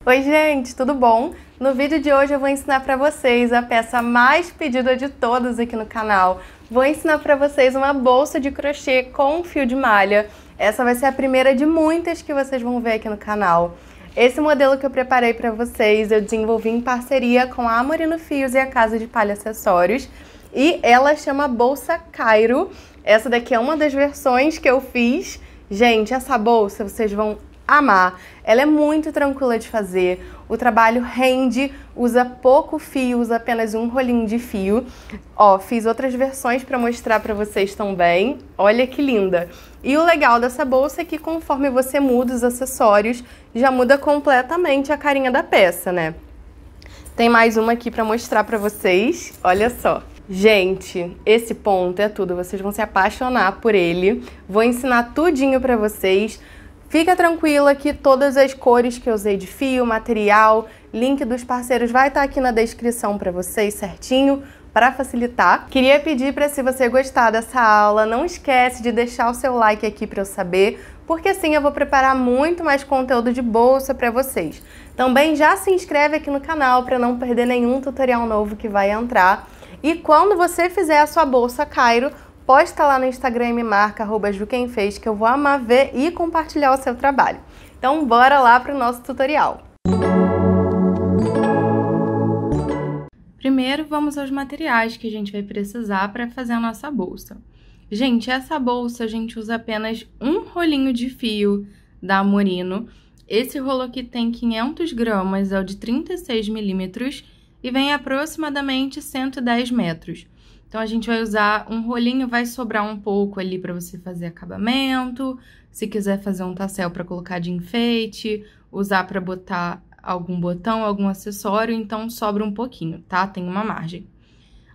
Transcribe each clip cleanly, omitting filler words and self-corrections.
Oi gente, tudo bom? No vídeo de hoje eu vou ensinar para vocês a peça mais pedida de todas aqui no canal. Vou ensinar para vocês uma bolsa de crochê com fio de malha. Essa vai ser a primeira de muitas que vocês vão ver aqui no canal. Esse modelo que eu preparei para vocês eu desenvolvi em parceria com a Amorino Fios e a Casa de Palha Acessórios. E ela chama Bolsa Cairo. Essa daqui é uma das versões que eu fiz. Gente, essa bolsa vocês vão amar. Ela é muito tranquila de fazer, o trabalho rende, usa pouco fio, usa apenas um rolinho de fio. Ó, fiz outras versões para mostrar para vocês também. Olha que linda! E o legal dessa bolsa é que conforme você muda os acessórios, já muda completamente a carinha da peça, né? Tem mais uma aqui para mostrar para vocês, olha só. Gente, esse ponto é tudo, vocês vão se apaixonar por ele. Vou ensinar tudinho para vocês. Fica tranquila que todas as cores que eu usei de fio, material, link dos parceiros vai estar aqui na descrição para vocês certinho, para facilitar. Queria pedir para, se você gostar dessa aula, não esquece de deixar o seu like aqui para eu saber, porque assim eu vou preparar muito mais conteúdo de bolsa para vocês. Também já se inscreve aqui no canal para não perder nenhum tutorial novo que vai entrar. E quando você fizer a sua bolsa Cairo, posta lá no Instagram e me marca @juquemfez, que eu vou amar ver e compartilhar o seu trabalho. Então bora lá para o nosso tutorial. Primeiro vamos aos materiais que a gente vai precisar para fazer a nossa bolsa. Gente, essa bolsa a gente usa apenas um rolinho de fio da Amorino. Esse rolo aqui tem 500 gramas, é o de 36 milímetros e vem aproximadamente 110 metros. Então, a gente vai usar um rolinho, vai sobrar um pouco ali para você fazer acabamento, se quiser fazer um tassel para colocar de enfeite, usar para botar algum botão, algum acessório, então sobra um pouquinho, tá? Tem uma margem.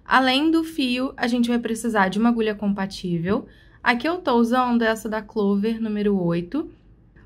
Além do fio, a gente vai precisar de uma agulha compatível. Aqui eu tô usando essa da Clover, número 8,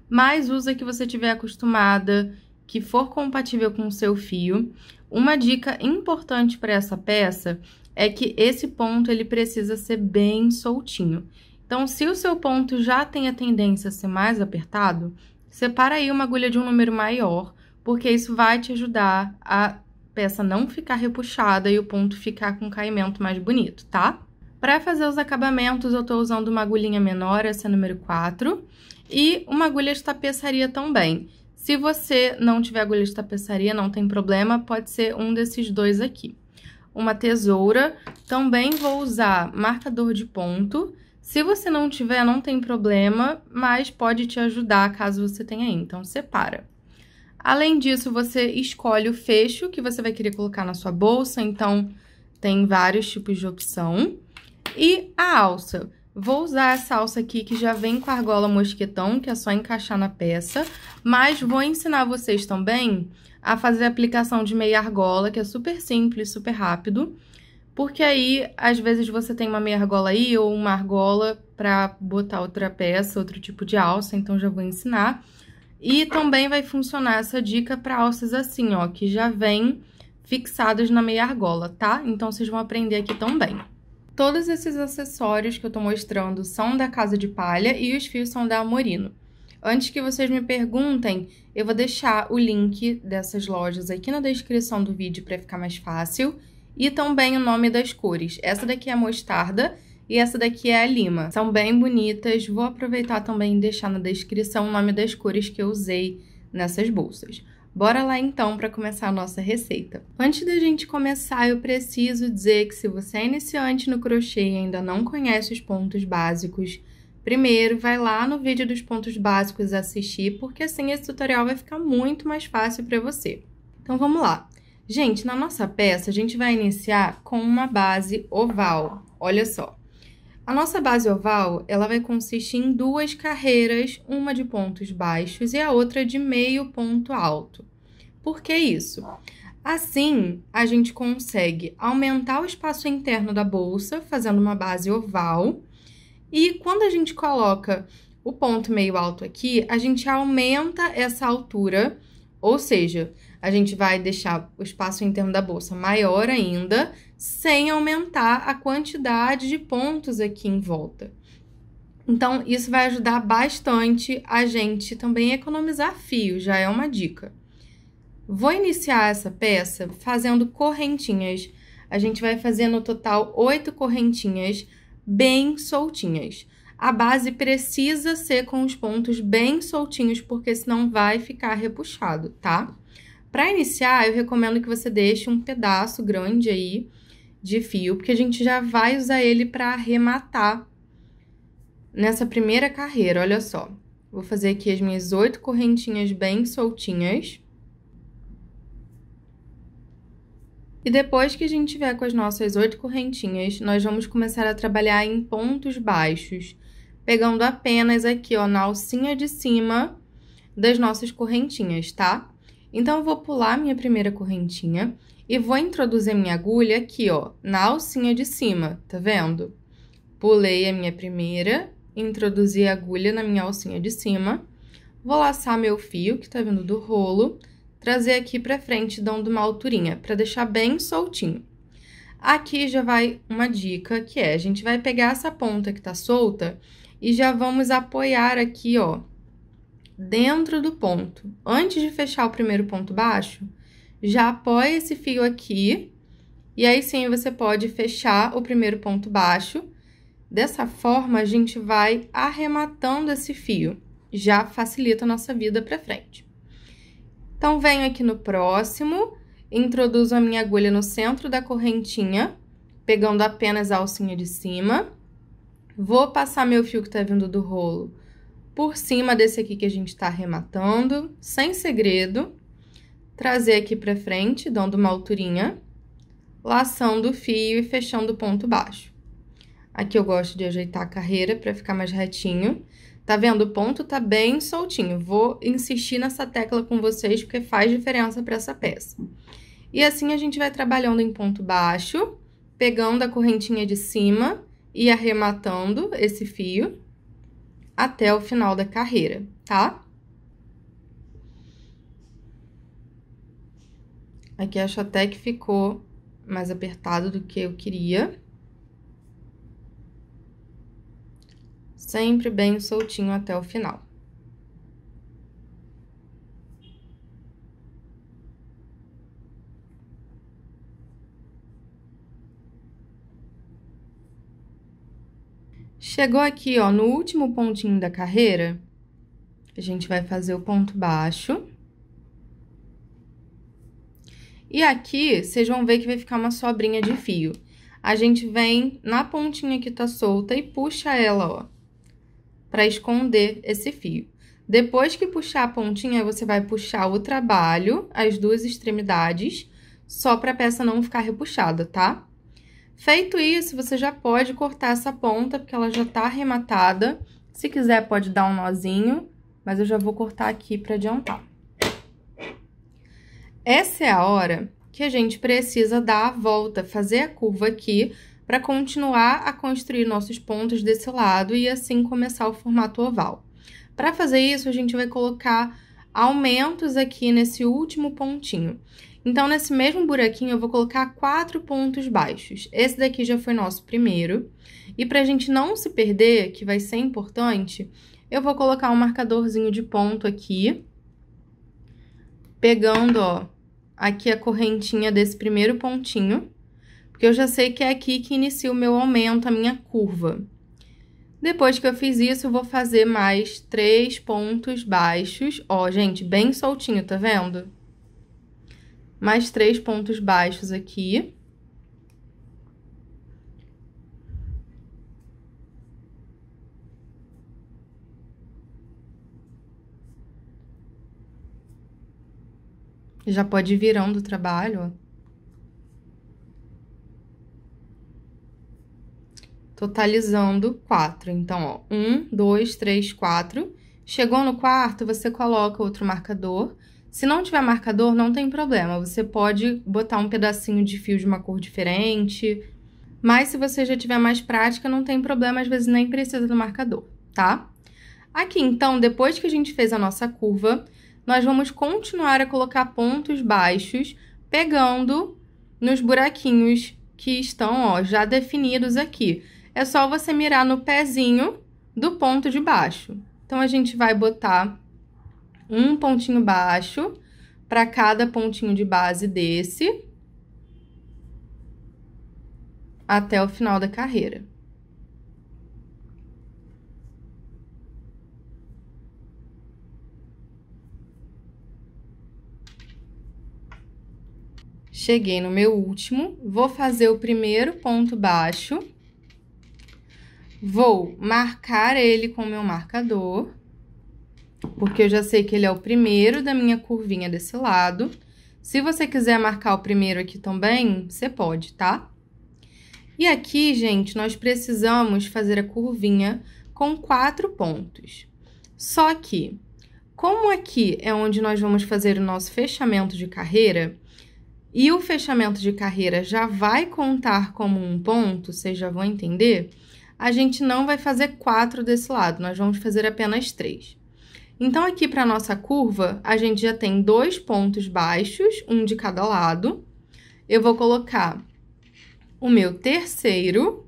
mas usa que você tiver acostumada, que for compatível com o seu fio. Uma dica importante para essa peça é que esse ponto ele precisa ser bem soltinho. Então, se o seu ponto já tem a tendência a ser mais apertado, separa aí uma agulha de um número maior, porque isso vai te ajudar a peça não ficar repuxada e o ponto ficar com um caimento mais bonito, tá? Para fazer os acabamentos, eu tô usando uma agulhinha menor, essa é a número 4, e uma agulha de tapeçaria também. Se você não tiver agulha de tapeçaria, não tem problema, pode ser um desses dois aqui. Uma tesoura, também vou usar marcador de ponto. Se você não tiver, não tem problema, mas pode te ajudar caso você tenha aí, então separa. Além disso, você escolhe o fecho que você vai querer colocar na sua bolsa, então tem vários tipos de opção. E a alça. Vou usar essa alça aqui que já vem com a argola mosquetão, que é só encaixar na peça, mas vou ensinar vocês também a fazer a aplicação de meia argola, que é super simples, super rápido, porque aí, às vezes, você tem uma meia argola aí ou uma argola para botar outra peça, outro tipo de alça, então já vou ensinar. E também vai funcionar essa dica para alças assim, ó, que já vem fixadas na meia argola, tá? Então, vocês vão aprender aqui também. Todos esses acessórios que eu tô mostrando são da Casa de Palha e os fios são da Amorino. Antes que vocês me perguntem, eu vou deixar o link dessas lojas aqui na descrição do vídeo para ficar mais fácil. E também o nome das cores. Essa daqui é a mostarda e essa daqui é a lima. São bem bonitas. Vou aproveitar também e deixar na descrição o nome das cores que eu usei nessas bolsas. Bora lá então para começar a nossa receita. Antes da gente começar, eu preciso dizer que se você é iniciante no crochê e ainda não conhece os pontos básicos, primeiro, vai lá no vídeo dos pontos básicos assistir, porque assim esse tutorial vai ficar muito mais fácil para você. Então, vamos lá. Gente, na nossa peça, a gente vai iniciar com uma base oval. Olha só. A nossa base oval, ela vai consistir em duas carreiras, uma de pontos baixos e a outra de meio ponto alto. Por que isso? Assim, a gente consegue aumentar o espaço interno da bolsa, fazendo uma base oval. E quando a gente coloca o ponto meio alto aqui, a gente aumenta essa altura, ou seja, a gente vai deixar o espaço interno da bolsa maior ainda, sem aumentar a quantidade de pontos aqui em volta. Então, isso vai ajudar bastante a gente também a economizar fio, já é uma dica. Vou iniciar essa peça fazendo correntinhas. A gente vai fazer no total 8 correntinhas bem soltinhas. A base precisa ser com os pontos bem soltinhos, porque senão vai ficar repuxado, tá? Para iniciar, eu recomendo que você deixe um pedaço grande aí de fio, porque a gente já vai usar ele para arrematar nessa primeira carreira, olha só. Vou fazer aqui as minhas 8 correntinhas bem soltinhas. E depois que a gente tiver com as nossas 8 correntinhas, nós vamos começar a trabalhar em pontos baixos, pegando apenas aqui, ó, na alcinha de cima das nossas correntinhas, tá? Então, eu vou pular minha primeira correntinha e vou introduzir minha agulha aqui, ó, na alcinha de cima, tá vendo? Pulei a minha primeira, introduzi a agulha na minha alcinha de cima, vou laçar meu fio, que tá vindo do rolo, trazer aqui pra frente, dando uma alturinha, pra deixar bem soltinho. Aqui já vai uma dica, que é, a gente vai pegar essa ponta que tá solta e já vamos apoiar aqui, ó, dentro do ponto. Antes de fechar o primeiro ponto baixo, já apoia esse fio aqui, e aí sim você pode fechar o primeiro ponto baixo. Dessa forma, a gente vai arrematando esse fio, já facilita a nossa vida pra frente. Então, venho aqui no próximo, introduzo a minha agulha no centro da correntinha, pegando apenas a alcinha de cima. Vou passar meu fio que tá vindo do rolo por cima desse aqui que a gente tá arrematando, sem segredo. Trazer aqui pra frente, dando uma alturinha, laçando o fio e fechando o ponto baixo. Aqui eu gosto de ajeitar a carreira pra ficar mais retinho. Tá vendo? O ponto tá bem soltinho. Vou insistir nessa tecla com vocês, porque faz diferença pra essa peça. E assim a gente vai trabalhando em ponto baixo, pegando a correntinha de cima e arrematando esse fio até o final da carreira, tá? Aqui acho até que ficou mais apertado do que eu queria. Sempre bem soltinho até o final. Chegou aqui, ó, no último pontinho da carreira, a gente vai fazer o ponto baixo. E aqui, vocês vão ver que vai ficar uma sobrinha de fio. A gente vem na pontinha que tá solta e puxa ela, ó, pra esconder esse fio. Depois que puxar a pontinha, você vai puxar o trabalho, as duas extremidades, só pra peça não ficar repuxada, tá? Feito isso, você já pode cortar essa ponta, porque ela já tá arrematada. Se quiser, pode dar um nozinho, mas eu já vou cortar aqui pra adiantar. Essa é a hora que a gente precisa dar a volta, fazer a curva aqui, para continuar a construir nossos pontos desse lado e assim começar o formato oval. Para fazer isso, a gente vai colocar aumentos aqui nesse último pontinho. Então, nesse mesmo buraquinho, eu vou colocar 4 pontos baixos. Esse daqui já foi nosso primeiro. E pra gente não se perder, que vai ser importante, eu vou colocar um marcadorzinho de ponto aqui, pegando, ó, aqui a correntinha desse primeiro pontinho, porque eu já sei que é aqui que inicia o meu aumento, a minha curva. Depois que eu fiz isso, eu vou fazer mais 3 pontos baixos. Ó, gente, bem soltinho, tá vendo? Mais 3 pontos baixos aqui. Já pode ir virando o trabalho, ó. Totalizando 4. Então, ó, 1, 2, 3, 4. Chegou no quarto, você coloca outro marcador. Se não tiver marcador, não tem problema. Você pode botar um pedacinho de fio de uma cor diferente. Mas se você já tiver mais prática, não tem problema, às vezes nem precisa do marcador, tá? Aqui, então, depois que a gente fez a nossa curva, nós vamos continuar a colocar pontos baixos, pegando nos buraquinhos que estão, ó, já definidos aqui. É só você mirar no pezinho do ponto de baixo. Então, a gente vai botar um pontinho baixo para cada pontinho de base desse até o final da carreira. Cheguei no meu último, vou fazer o primeiro ponto baixo, vou marcar ele com o meu marcador, porque eu já sei que ele é o primeiro da minha curvinha desse lado. Se você quiser marcar o primeiro aqui também, você pode, tá? E aqui, gente, nós precisamos fazer a curvinha com 4 pontos. Só que, como aqui é onde nós vamos fazer o nosso fechamento de carreira, e o fechamento de carreira já vai contar como um ponto, vocês já vão entender, a gente não vai fazer 4 desse lado, nós vamos fazer apenas 3. Então, aqui para a nossa curva, a gente já tem 2 pontos baixos, um de cada lado. Eu vou colocar o meu terceiro.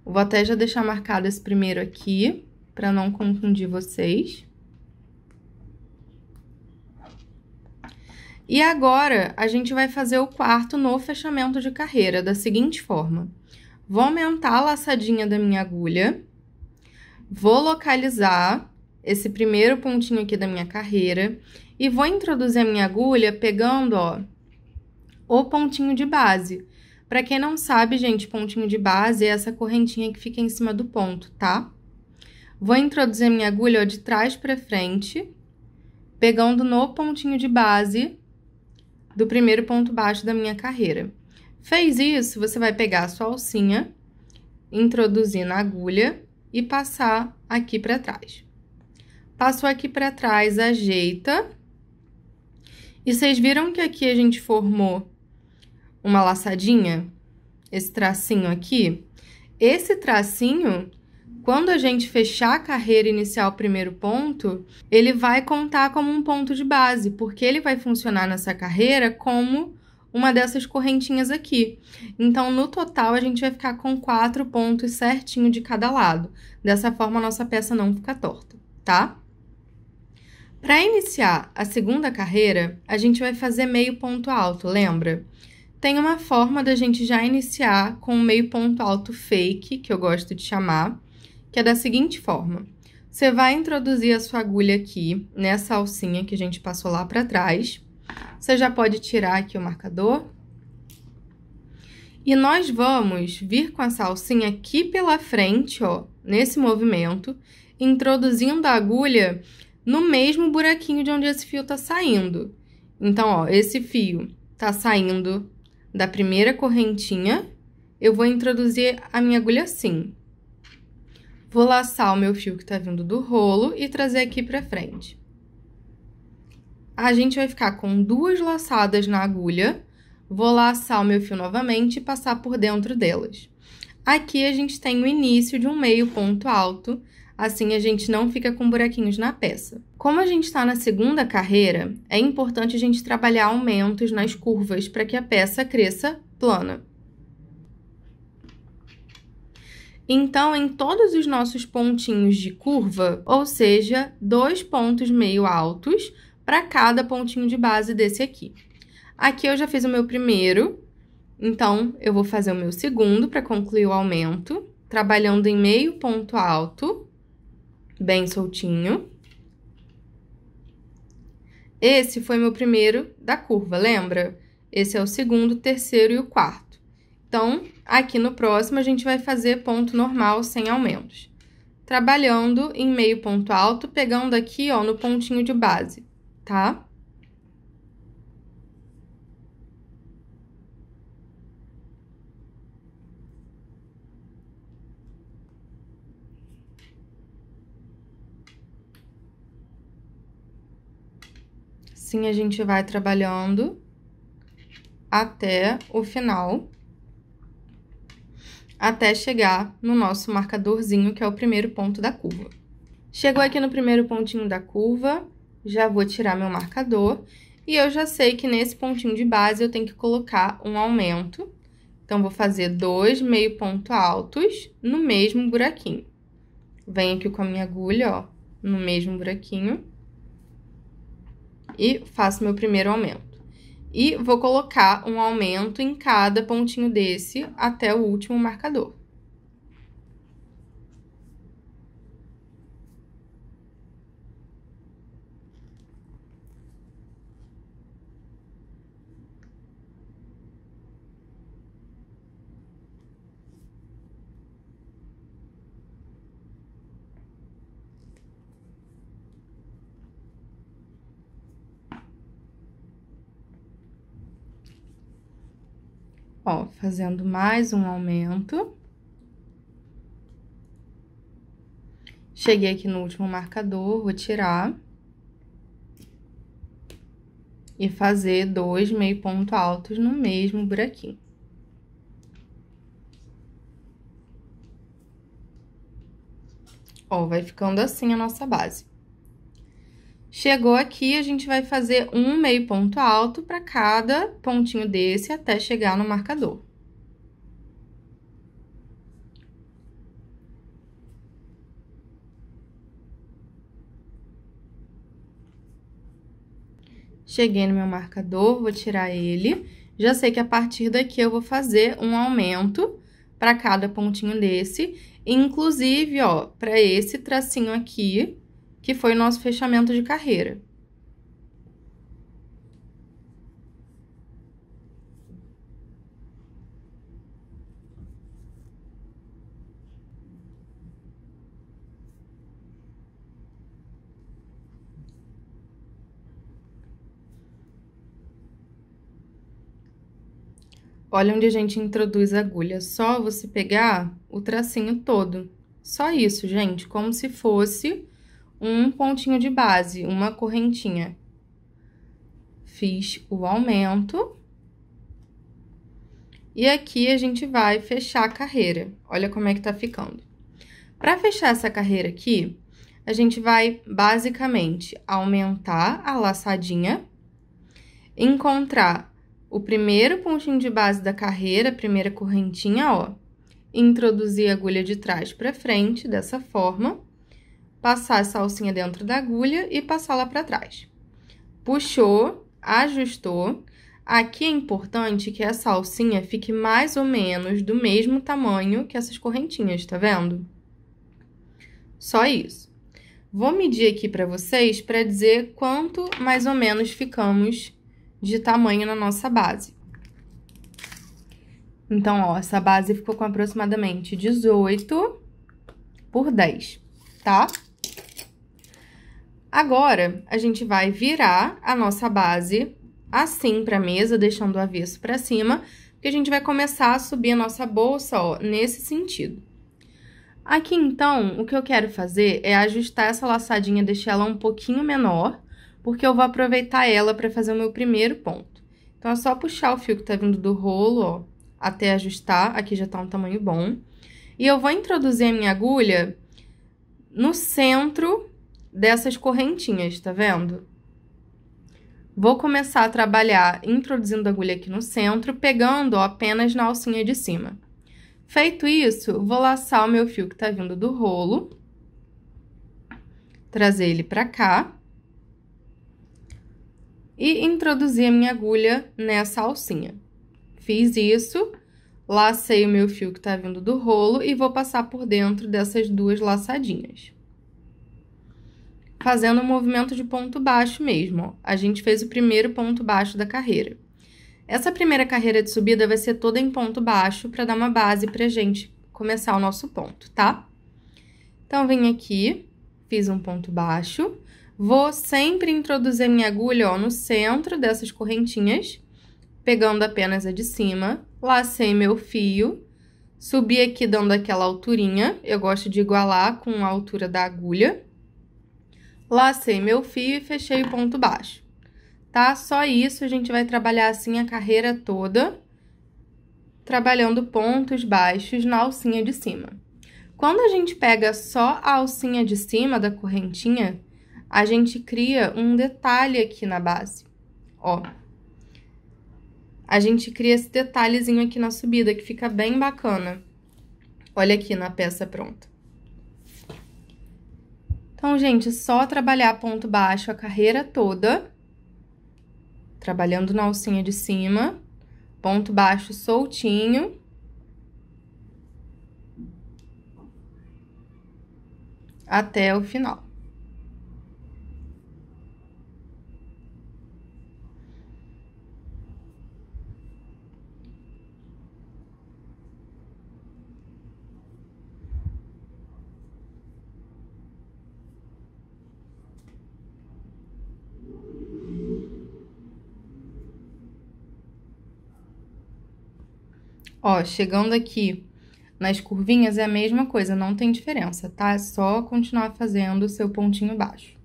Vou até já deixar marcado esse primeiro aqui, para não confundir vocês. E agora, a gente vai fazer o quarto no fechamento de carreira, da seguinte forma. Vou aumentar a laçadinha da minha agulha, vou localizar esse primeiro pontinho aqui da minha carreira e vou introduzir a minha agulha pegando, ó, o pontinho de base. Pra quem não sabe, gente, pontinho de base é essa correntinha que fica em cima do ponto, tá? Vou introduzir a minha agulha, ó, de trás pra frente, pegando no pontinho de base do primeiro ponto baixo da minha carreira. Fez isso, você vai pegar a sua alcinha, introduzir na agulha e passar aqui pra trás. Passou aqui pra trás, ajeita. E vocês viram que aqui a gente formou uma laçadinha? Esse tracinho aqui? Esse tracinho, quando a gente fechar a carreira inicial primeiro ponto, ele vai contar como um ponto de base, porque ele vai funcionar nessa carreira como uma dessas correntinhas aqui. Então, no total, a gente vai ficar com 4 pontos certinho de cada lado. Dessa forma, a nossa peça não fica torta, tá? Para iniciar a segunda carreira, a gente vai fazer meio ponto alto, lembra? Tem uma forma da gente já iniciar com um meio ponto alto fake, que eu gosto de chamar, que é da seguinte forma. Você vai introduzir a sua agulha aqui, nessa alcinha que a gente passou lá para trás. Você já pode tirar aqui o marcador. E nós vamos vir com essa alcinha aqui pela frente, ó, nesse movimento, introduzindo a agulha no mesmo buraquinho de onde esse fio tá saindo. Então, ó, esse fio tá saindo da primeira correntinha, eu vou introduzir a minha agulha assim. Vou laçar o meu fio que tá vindo do rolo e trazer aqui pra frente. A gente vai ficar com 2 laçadas na agulha, vou laçar o meu fio novamente e passar por dentro delas. Aqui a gente tem o início de um meio ponto alto, assim a gente não fica com buraquinhos na peça. Como a gente está na segunda carreira, é importante a gente trabalhar aumentos nas curvas para que a peça cresça plana. Então, em todos os nossos pontinhos de curva, ou seja, 2 pontos meio altos para cada pontinho de base desse aqui. Aqui eu já fiz o meu primeiro, então eu vou fazer o meu segundo para concluir o aumento, trabalhando em meio ponto alto, bem soltinho. Esse foi meu primeiro da curva, lembra? Esse é o segundo, o terceiro e o quarto. Então, aqui no próximo, a gente vai fazer ponto normal sem aumentos. Trabalhando em meio ponto alto, pegando aqui, ó, no pontinho de base, tá? Assim, a gente vai trabalhando até o final, até chegar no nosso marcadorzinho, que é o primeiro ponto da curva. Chegou aqui no primeiro pontinho da curva, já vou tirar meu marcador, e eu já sei que nesse pontinho de base eu tenho que colocar um aumento. Então, vou fazer 2 meio ponto altos no mesmo buraquinho. Venho aqui com a minha agulha, ó, no mesmo buraquinho. E faço meu primeiro aumento. E vou colocar um aumento em cada pontinho desse até o último marcador. Ó, fazendo mais um aumento. Cheguei aqui no último marcador, vou tirar. E fazer 2 meio ponto altos no mesmo buraquinho. Ó, vai ficando assim a nossa base. Chegou aqui, a gente vai fazer um meio ponto alto para cada pontinho desse até chegar no marcador. Cheguei no meu marcador, vou tirar ele. Já sei que a partir daqui eu vou fazer um aumento para cada pontinho desse. Inclusive, ó, para esse tracinho aqui, que foi o nosso fechamento de carreira. Olha onde a gente introduz a agulha. Só você pegar o tracinho todo. Só isso, gente, como se fosse um pontinho de base, uma correntinha. Fiz o aumento. E aqui a gente vai fechar a carreira. Olha como é que tá ficando. Para fechar essa carreira aqui, a gente vai basicamente aumentar a laçadinha, encontrar o primeiro pontinho de base da carreira, a primeira correntinha, ó, introduzir a agulha de trás para frente, dessa forma, passar essa alcinha dentro da agulha e passar lá para trás. Puxou, ajustou. Aqui é importante que essa alcinha fique mais ou menos do mesmo tamanho que essas correntinhas, tá vendo? Só isso. Vou medir aqui para vocês para dizer quanto mais ou menos ficamos de tamanho na nossa base. Então, ó, essa base ficou com aproximadamente 18 por 10, tá? Agora, a gente vai virar a nossa base assim pra mesa, deixando o avesso pra cima, porque a gente vai começar a subir a nossa bolsa, ó, nesse sentido. Aqui, então, o que eu quero fazer é ajustar essa laçadinha, deixar ela um pouquinho menor, porque eu vou aproveitar ela para fazer o meu primeiro ponto. Então, é só puxar o fio que tá vindo do rolo, ó, até ajustar. Aqui já tá um tamanho bom. E eu vou introduzir a minha agulha no centro dessas correntinhas, tá vendo? Vou começar a trabalhar introduzindo a agulha aqui no centro, pegando, ó, apenas na alcinha de cima. Feito isso, vou laçar o meu fio que tá vindo do rolo, trazer ele pra cá. E introduzir a minha agulha nessa alcinha. Fiz isso, lacei o meu fio que tá vindo do rolo e vou passar por dentro dessas duas laçadinhas. Fazendo um movimento de ponto baixo mesmo, ó. A gente fez o primeiro ponto baixo da carreira. Essa primeira carreira de subida vai ser toda em ponto baixo para dar uma base pra gente começar o nosso ponto, tá? Então, vim aqui, fiz um ponto baixo. Vou sempre introduzir a minha agulha, ó, no centro dessas correntinhas, pegando apenas a de cima, lacei meu fio, subi aqui dando aquela alturinha, eu gosto de igualar com a altura da agulha, lacei meu fio e fechei o ponto baixo, tá? Só isso, a gente vai trabalhar assim a carreira toda, trabalhando pontos baixos na alcinha de cima. Quando a gente pega só a alcinha de cima da correntinha, a gente cria um detalhe aqui na base, ó. A gente cria esse detalhezinho aqui na subida, que fica bem bacana. Olha aqui na peça pronta. Então, gente, só trabalhar ponto baixo a carreira toda, trabalhando na alcinha de cima, ponto baixo soltinho. Até o final. Ó, chegando aqui nas curvinhas é a mesma coisa, não tem diferença, tá? É só continuar fazendo o seu pontinho baixo.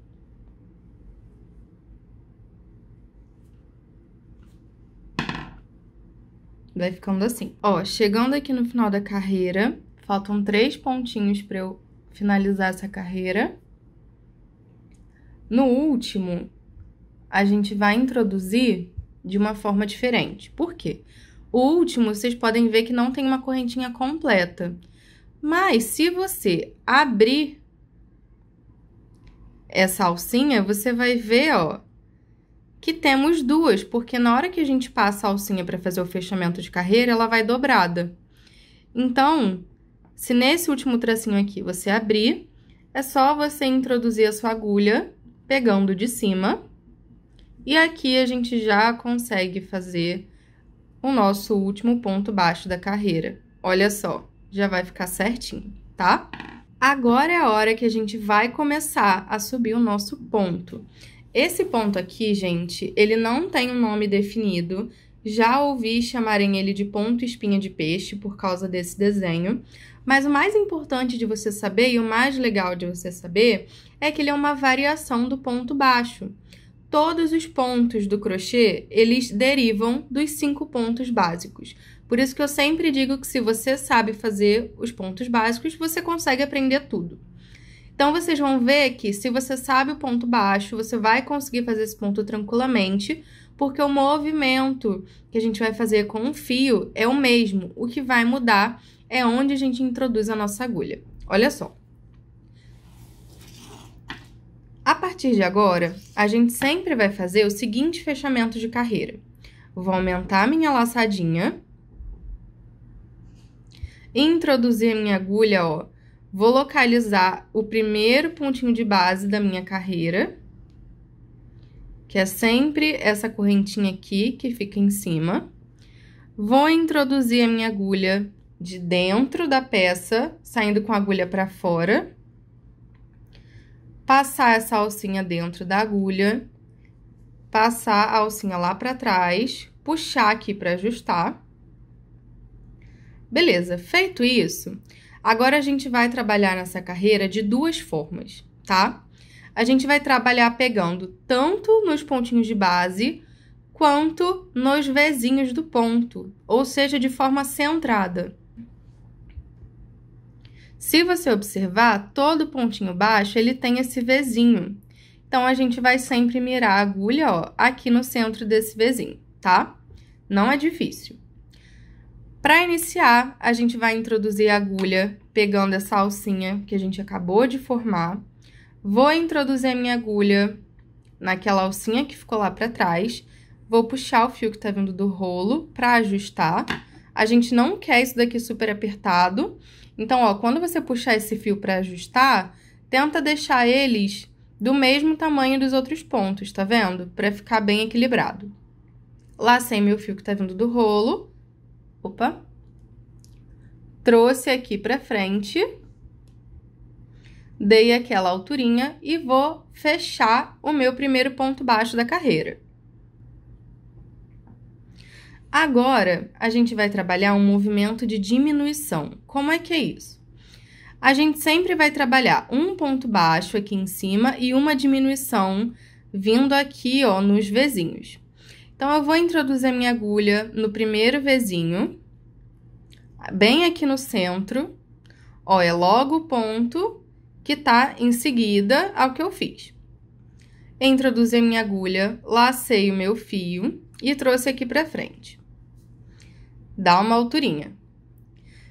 Vai ficando assim. Ó, chegando aqui no final da carreira, faltam 3 pontinhos pra eu finalizar essa carreira. No último, a gente vai introduzir de uma forma diferente. Por quê? O último, vocês podem ver que não tem uma correntinha completa. Mas, se você abrir essa alcinha, você vai ver, ó, que temos duas, porque na hora que a gente passa a alcinha para fazer o fechamento de carreira, ela vai dobrada. Então, se nesse último tracinho aqui você abrir, é só você introduzir a sua agulha, pegando de cima, e aqui a gente já consegue fazer o nosso último ponto baixo da carreira. Olha só, já vai ficar certinho, tá? Agora é a hora que a gente vai começar a subir o nosso ponto. Esse ponto aqui, gente, ele não tem um nome definido. Já ouvi chamarem ele de ponto espinha de peixe por causa desse desenho. Mas o mais importante de você saber e o mais legal de você saber é que ele é uma variação do ponto baixo. Todos os pontos do crochê, eles derivam dos 5 pontos básicos. Por isso que eu sempre digo que se você sabe fazer os pontos básicos, você consegue aprender tudo. Então, vocês vão ver que se você sabe o ponto baixo, você vai conseguir fazer esse ponto tranquilamente, porque o movimento que a gente vai fazer com o fio é o mesmo. O que vai mudar é onde a gente introduz a nossa agulha. Olha só. A partir de agora, a gente sempre vai fazer o seguinte fechamento de carreira. Vou aumentar a minha laçadinha, introduzir a minha agulha, ó, vou localizar o primeiro pontinho de base da minha carreira, que é sempre essa correntinha aqui que fica em cima. Vou introduzir a minha agulha de dentro da peça, saindo com a agulha para fora. Passar essa alcinha dentro da agulha, passar a alcinha lá para trás, puxar aqui para ajustar. Beleza, feito isso, agora a gente vai trabalhar nessa carreira de duas formas, tá? A gente vai trabalhar pegando tanto nos pontinhos de base, quanto nos vezinhos do ponto, ou seja, de forma centrada. Se você observar, todo pontinho baixo, ele tem esse vezinho. Então, a gente vai sempre mirar a agulha, ó, aqui no centro desse vezinho, tá? Não é difícil. Para iniciar, a gente vai introduzir a agulha pegando essa alcinha que a gente acabou de formar. Vou introduzir a minha agulha naquela alcinha que ficou lá para trás. Vou puxar o fio que tá vindo do rolo para ajustar. A gente não quer isso daqui super apertado. Então, ó, quando você puxar esse fio para ajustar, tenta deixar eles do mesmo tamanho dos outros pontos, tá vendo? Para ficar bem equilibrado. Lacei meu fio que tá vindo do rolo. Opa! Trouxe aqui pra frente, dei aquela alturinha e vou fechar o meu primeiro ponto baixo da carreira. Agora, a gente vai trabalhar um movimento de diminuição. Como é que é isso? A gente sempre vai trabalhar um ponto baixo aqui em cima e uma diminuição vindo aqui, ó, nos vezinhos. Então, eu vou introduzir a minha agulha no primeiro vezinho, bem aqui no centro. Ó, é logo o ponto que tá em seguida ao que eu fiz. Introduzi a minha agulha, lacei o meu fio e trouxe aqui pra frente. Dá uma alturinha.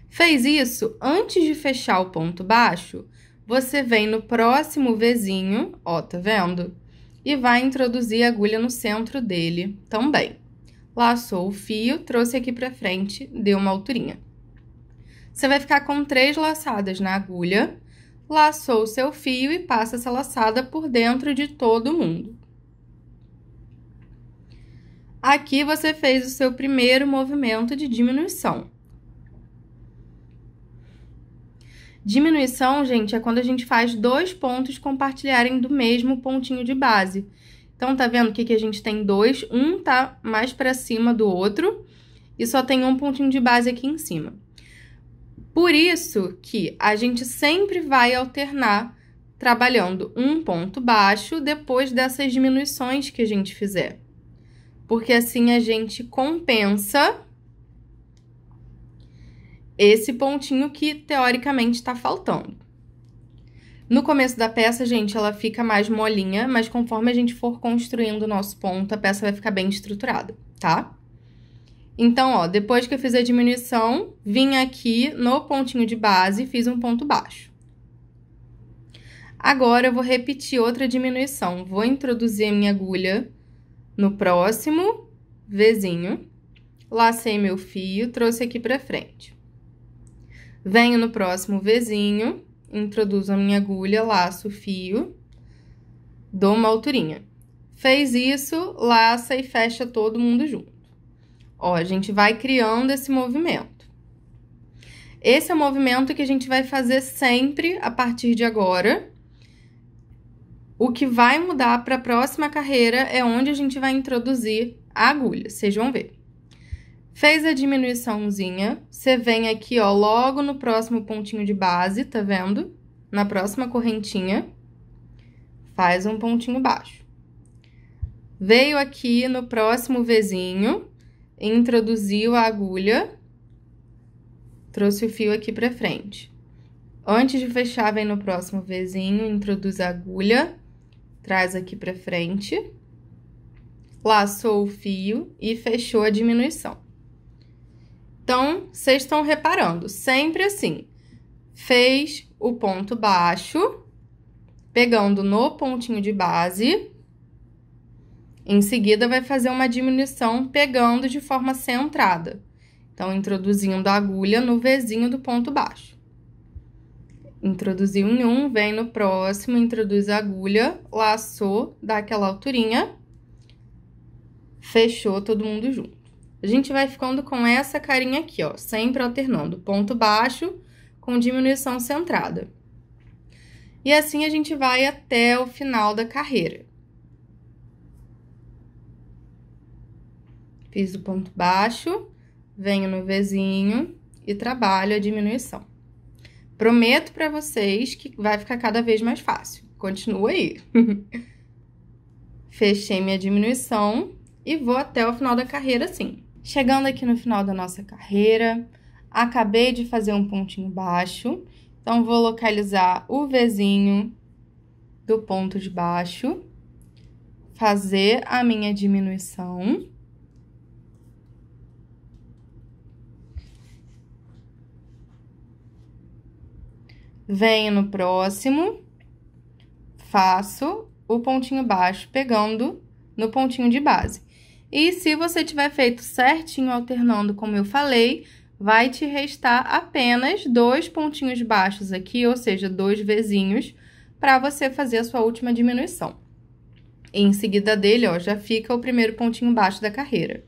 Fez isso, antes de fechar o ponto baixo, Você vem no próximo Vzinho, ó, tá vendo? E vai introduzir a agulha no centro dele também. Laçou o fio, trouxe aqui pra frente, deu uma alturinha. Você vai ficar com 3 laçadas na agulha, laçou o seu fio e passa essa laçada por dentro de todo mundo. Aqui você fez o seu primeiro movimento de diminuição. Diminuição, gente, é quando a gente faz 2 pontos compartilharem do mesmo pontinho de base. Então, tá vendo que aqui a gente tem 2, um tá mais pra cima do outro e só tem um pontinho de base aqui em cima. Por isso que a gente sempre vai alternar trabalhando um ponto baixo depois dessas diminuições que a gente fizer. Porque assim a gente compensa esse pontinho que, teoricamente, está faltando. No começo da peça, gente, ela fica mais molinha, mas conforme a gente for construindo o nosso ponto, a peça vai ficar bem estruturada, tá? Então, ó, depois que eu fiz a diminuição, vim aqui no pontinho de base e fiz um ponto baixo. Agora, eu vou repetir outra diminuição. Vou introduzir a minha agulha no próximo Vzinho, lacei meu fio, trouxe aqui pra frente. Venho no próximo Vzinho, introduzo a minha agulha, laço o fio, dou uma alturinha. Fez isso, laça e fecha todo mundo junto. Ó, a gente vai criando esse movimento. Esse é o movimento que a gente vai fazer sempre a partir de agora. O que vai mudar para a próxima carreira é onde a gente vai introduzir a agulha, vocês vão ver. Fez a diminuiçãozinha, você vem aqui, ó, logo no próximo pontinho de base, tá vendo? Na próxima correntinha, faz um pontinho baixo. Veio aqui no próximo Vzinho, introduziu a agulha, trouxe o fio aqui pra frente. Antes de fechar, vem no próximo Vzinho, introduz a agulha, traz aqui pra frente, laçou o fio e fechou a diminuição. Então, vocês estão reparando, sempre assim, fez o ponto baixo, pegando no pontinho de base, em seguida vai fazer uma diminuição pegando de forma centrada. Então, introduzindo a agulha no Vzinho do ponto baixo. Introduziu em um, vem no próximo, introduz a agulha, laçou, dá aquela alturinha, fechou todo mundo junto. A gente vai ficando com essa carinha aqui, ó, sempre alternando ponto baixo com diminuição centrada. E assim a gente vai até o final da carreira. Fiz o ponto baixo, venho no Vzinho e trabalho a diminuição. Prometo pra vocês que vai ficar cada vez mais fácil. Continua aí. Fechei minha diminuição e vou até o final da carreira assim. Chegando aqui no final da nossa carreira, acabei de fazer um pontinho baixo, então vou localizar o Vzinho do ponto de baixo, fazer a minha diminuição. Venho no próximo, faço o pontinho baixo pegando no pontinho de base. E se você tiver feito certinho alternando, como eu falei, vai te restar apenas 2 pontinhos baixos aqui, ou seja, 2 Vzinhos, para você fazer a sua última diminuição. E em seguida dele, ó, já fica o primeiro pontinho baixo da carreira.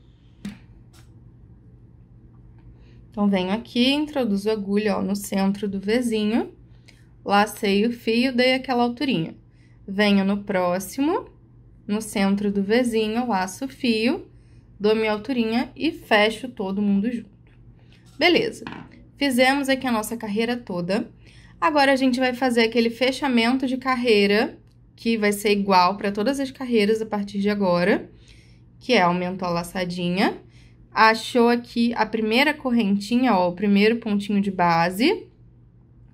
Então, venho aqui, introduzo a agulha, ó, no centro do Vzinho, lacei o fio, dei aquela alturinha. Venho no próximo, no centro do Vzinho, laço o fio, dou minha alturinha e fecho todo mundo junto. Beleza. Fizemos aqui a nossa carreira toda. Agora, a gente vai fazer aquele fechamento de carreira, que vai ser igual para todas as carreiras a partir de agora, que é aumentou a laçadinha, achou aqui a primeira correntinha, ó, o primeiro pontinho de base,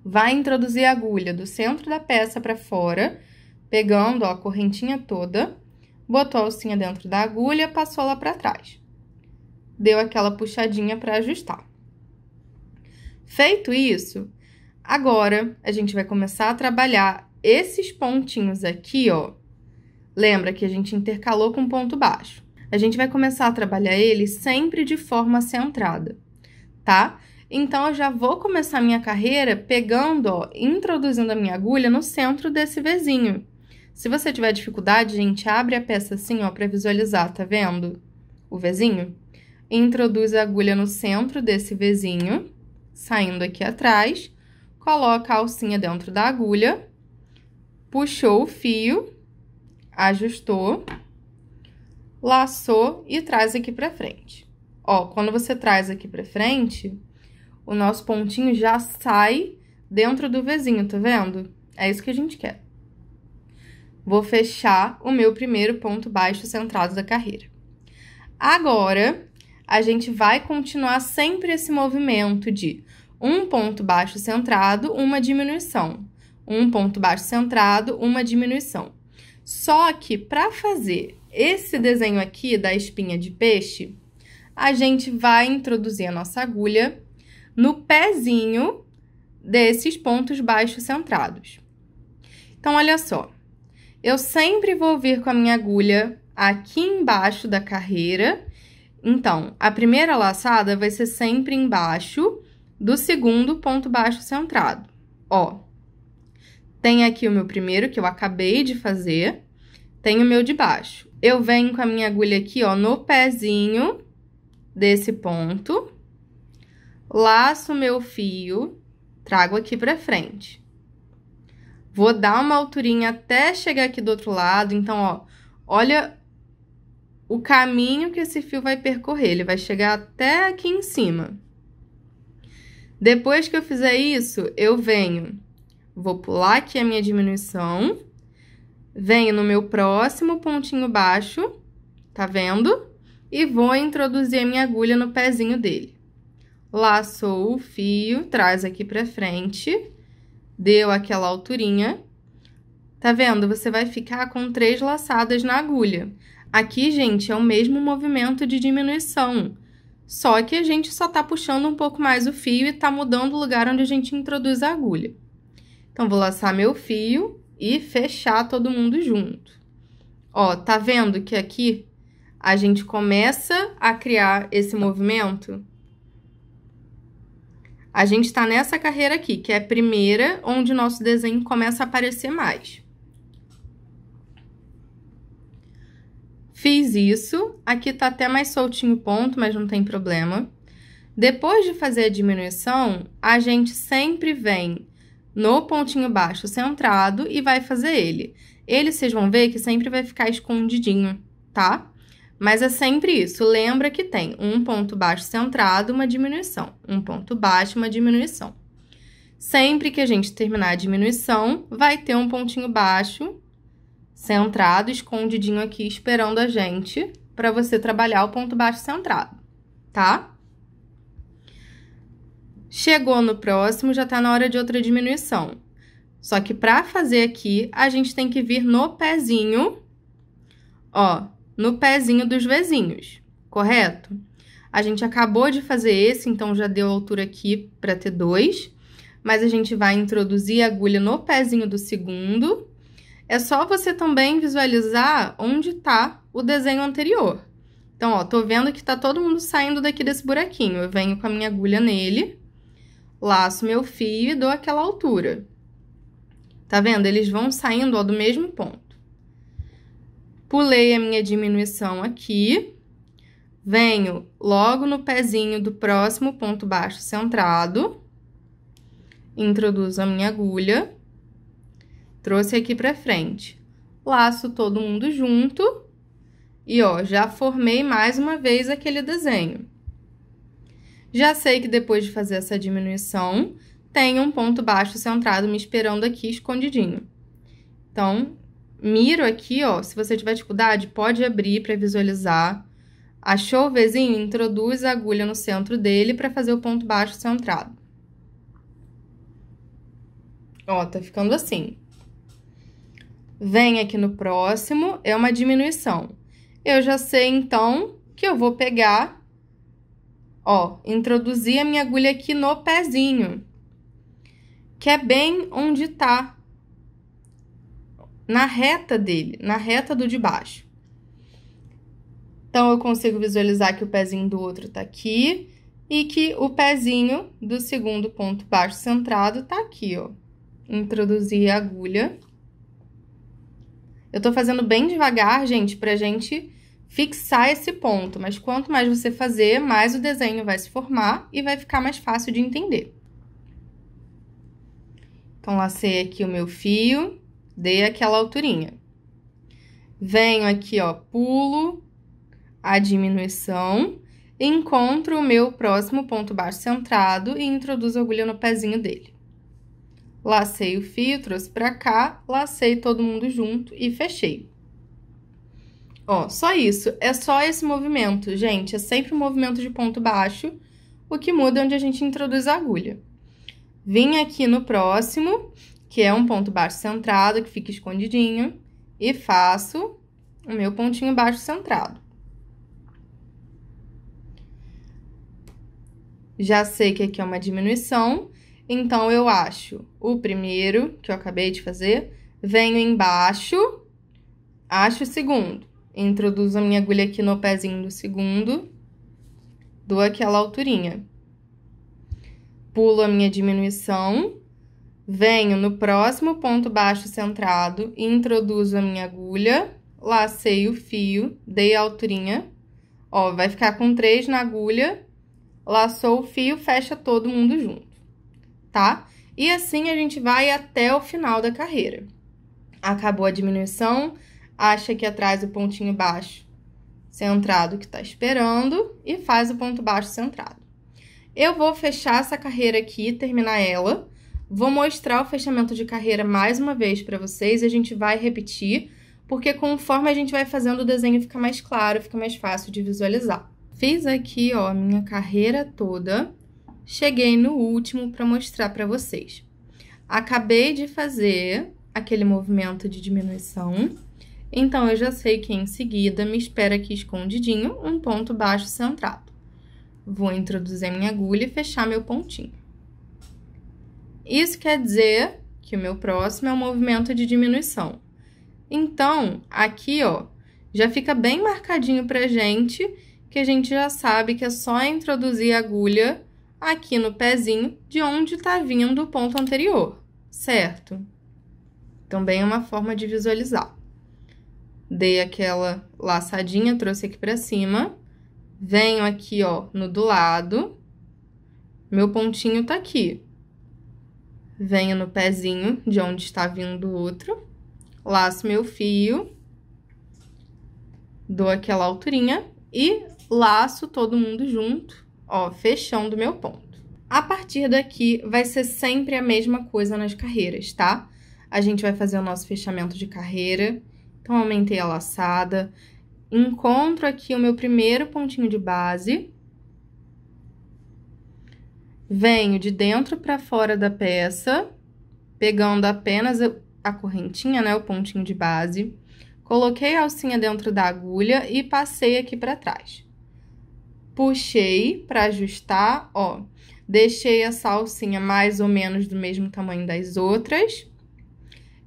vai introduzir a agulha do centro da peça para fora, pegando, ó, a correntinha toda, botou a alcinha dentro da agulha, passou lá para trás. Deu aquela puxadinha para ajustar. Feito isso, Agora, a gente vai começar a trabalhar esses pontinhos aqui, ó. Lembra que a gente intercalou com ponto baixo. A gente vai começar a trabalhar eles sempre de forma centrada, tá? Então, eu já vou começar a minha carreira pegando, ó, introduzindo a minha agulha no centro desse Vzinho. Se você tiver dificuldade, gente, abre a peça assim, ó, pra visualizar, tá vendo? O Vzinho. Introduz a agulha no centro desse Vzinho, saindo aqui atrás, coloca a alcinha dentro da agulha, puxou o fio, ajustou, laçou e traz aqui pra frente. Ó, quando você traz aqui pra frente, o nosso pontinho já sai dentro do Vzinho, tá vendo? É isso que a gente quer. Vou fechar o meu primeiro ponto baixo centrado da carreira. Agora, a gente vai continuar sempre esse movimento de um ponto baixo centrado, uma diminuição. Um ponto baixo centrado, uma diminuição. Só que, para fazer esse desenho aqui da espinha de peixe, a gente vai introduzir a nossa agulha no pezinho desses pontos baixos centrados. Então, olha só. Eu sempre vou vir com a minha agulha aqui embaixo da carreira. Então, a primeira laçada vai ser sempre embaixo do segundo ponto baixo centrado. Ó, tem aqui o meu primeiro, que eu acabei de fazer, tem o meu de baixo. Eu venho com a minha agulha aqui, ó, no pezinho desse ponto, laço o meu fio, trago aqui pra frente. Vou dar uma alturinha até chegar aqui do outro lado, então, ó, olha o caminho que esse fio vai percorrer, ele vai chegar até aqui em cima. Depois que eu fizer isso, eu vou pular aqui a minha diminuição, venho no meu próximo pontinho baixo, tá vendo? E vou introduzir a minha agulha no pezinho dele. Laçou o fio, traz aqui pra frente, deu aquela alturinha. Tá vendo? Você vai ficar com 3 laçadas na agulha. Aqui, gente, é o mesmo movimento de diminuição. Só que a gente só tá puxando um pouco mais o fio e tá mudando o lugar onde a gente introduz a agulha. Então, vou laçar meu fio e fechar todo mundo junto. Ó, tá vendo que aqui a gente começa a criar esse movimento? A gente tá nessa carreira aqui, que é a primeira, onde o nosso desenho começa a aparecer mais. Fiz isso, aqui tá até mais soltinho o ponto, mas não tem problema. Depois de fazer a diminuição, a gente sempre vem no pontinho baixo centrado e vai fazer ele. Ele, vocês vão ver que sempre vai ficar escondidinho, tá? Mas é sempre isso. Lembra que tem um ponto baixo centrado, uma diminuição. Um ponto baixo, uma diminuição. Sempre que a gente terminar a diminuição, vai ter um pontinho baixo centrado, escondidinho aqui, esperando a gente para você trabalhar o ponto baixo centrado, tá? Chegou no próximo, já tá na hora de outra diminuição. Só que para fazer aqui, a gente tem que vir no pezinho, ó, no pezinho dos Vzinhos, correto? A gente acabou de fazer esse, então já deu altura aqui para ter 2, mas a gente vai introduzir a agulha no pezinho do segundo. É só você também visualizar onde tá o desenho anterior. Então, ó, tô vendo que tá todo mundo saindo daqui desse buraquinho. Eu venho com a minha agulha nele, laço meu fio e dou aquela altura. Tá vendo? Eles vão saindo, ó, do mesmo ponto. Pulei a minha diminuição aqui, venho logo no pezinho do próximo ponto baixo centrado, introduzo a minha agulha, trouxe aqui pra frente, laço todo mundo junto e, ó, já formei mais uma vez aquele desenho. Já sei que depois de fazer essa diminuição, tem um ponto baixo centrado me esperando aqui escondidinho. Então, miro aqui, ó, se você tiver dificuldade, pode abrir para visualizar. Achou o Vzinho? Introduz a agulha no centro dele para fazer o ponto baixo centrado. Ó, tá ficando assim. Vem aqui no próximo, é uma diminuição. Eu já sei, então, que eu vou pegar, ó, introduzir a minha agulha aqui no pezinho. que é bem onde tá, na reta dele, na reta do de baixo. Então, eu consigo visualizar que o pezinho do outro tá aqui e que o pezinho do segundo ponto baixo centrado tá aqui, ó. Introduzir a agulha. Eu tô fazendo bem devagar, gente, pra gente fixar esse ponto, mas quanto mais você fazer, mais o desenho vai se formar e vai ficar mais fácil de entender. Então, lacei aqui o meu fio, dei aquela alturinha. Venho aqui, ó, pulo a diminuição, encontro o meu próximo ponto baixo centrado e introduzo a agulha no pezinho dele. Lacei o fio, trouxe pra cá, lacei todo mundo junto e fechei. Ó, só isso, é só esse movimento, gente, é sempre um movimento de ponto baixo, o que muda é onde a gente introduz a agulha. Vim aqui no próximo, que é um ponto baixo centrado, que fica escondidinho, e faço o meu pontinho baixo centrado. Já sei que aqui é uma diminuição, então, eu acho o primeiro, que eu acabei de fazer, venho embaixo, acho o segundo. Introduzo a minha agulha aqui no pezinho do segundo, dou aquela alturinha. Pulo a minha diminuição, venho no próximo ponto baixo centrado, introduzo a minha agulha, lacei o fio, dei a alturinha. Ó, vai ficar com 3 na agulha, laçou o fio, fecha todo mundo junto, tá? E assim a gente vai até o final da carreira. Acabou a diminuição, acha aqui atrás o pontinho baixo centrado que tá esperando e faz o ponto baixo centrado. Eu vou fechar essa carreira aqui, terminar ela, vou mostrar o fechamento de carreira mais uma vez pra vocês e a gente vai repetir, porque conforme a gente vai fazendo o desenho fica mais claro, fica mais fácil de visualizar. Fiz aqui, ó, a minha carreira toda, cheguei no último pra mostrar pra vocês. Acabei de fazer aquele movimento de diminuição, então eu já sei que em seguida me espera aqui escondidinho um ponto baixo centrado. Vou introduzir minha agulha e fechar meu pontinho. Isso quer dizer que o meu próximo é o movimento de diminuição. Então, aqui, ó, já fica bem marcadinho pra gente, que a gente já sabe que é só introduzir a agulha aqui no pezinho de onde tá vindo o ponto anterior, certo? Também é uma forma de visualizar. Dei aquela laçadinha, trouxe aqui pra cima, venho aqui, ó, no do lado, meu pontinho tá aqui. Venho no pezinho de onde está vindo o outro, laço meu fio, dou aquela alturinha e laço todo mundo junto, ó, fechando meu ponto. A partir daqui, vai ser sempre a mesma coisa nas carreiras, tá? A gente vai fazer o nosso fechamento de carreira, então, aumentei a laçada, encontro aqui o meu primeiro pontinho de base, venho de dentro para fora da peça, pegando apenas a correntinha, né, o pontinho de base, coloquei a alcinha dentro da agulha e passei aqui para trás. Puxei para ajustar, ó, deixei essa alcinha mais ou menos do mesmo tamanho das outras,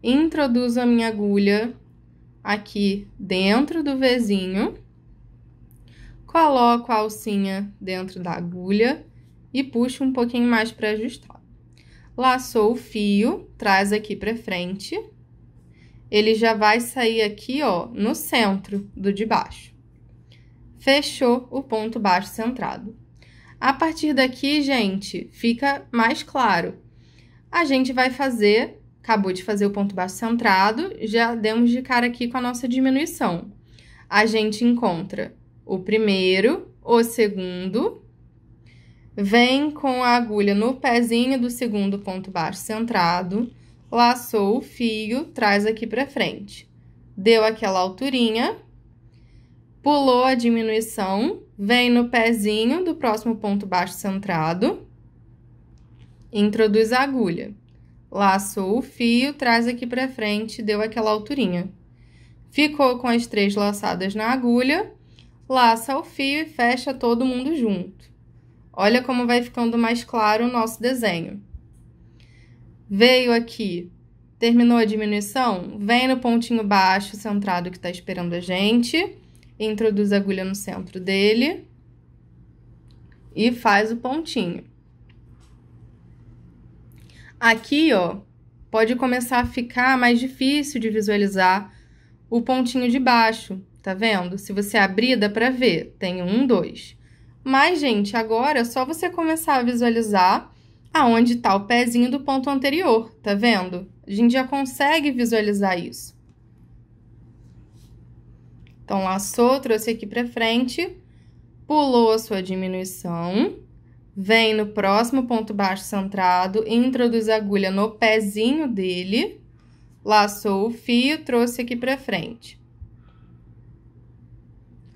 introduzo a minha agulha aqui dentro do Vzinho, coloco a alcinha dentro da agulha e puxo um pouquinho mais para ajustar. Laçou o fio, traz aqui para frente, ele já vai sair aqui, ó, no centro do de baixo. Fechou o ponto baixo centrado. A partir daqui, gente, fica mais claro. A gente vai fazer... Acabou de fazer o ponto baixo centrado, já demos de cara aqui com a nossa diminuição. A gente encontra o primeiro, o segundo, vem com a agulha no pezinho do segundo ponto baixo centrado, laçou o fio, traz aqui pra frente. Deu aquela alturinha, pulou a diminuição, vem no pezinho do próximo ponto baixo centrado, introduz a agulha. Laçou o fio, traz aqui pra frente, deu aquela alturinha. Ficou com as 3 laçadas na agulha, laça o fio e fecha todo mundo junto. Olha como vai ficando mais claro o nosso desenho. veio aqui, terminou a diminuição, vem no pontinho baixo centrado que tá esperando a gente, introduz a agulha no centro dele e faz o pontinho. Aqui, ó, pode começar a ficar mais difícil de visualizar o pontinho de baixo, tá vendo? Se você abrir, dá pra ver, tem 1, 2. Mas, gente, agora é só você começar a visualizar aonde tá o pezinho do ponto anterior, tá vendo? A gente já consegue visualizar isso. Então, laçou, trouxe aqui pra frente, pulou a sua diminuição, vem no próximo ponto baixo centrado, introduz a agulha no pezinho dele, laçou o fio, trouxe aqui pra frente.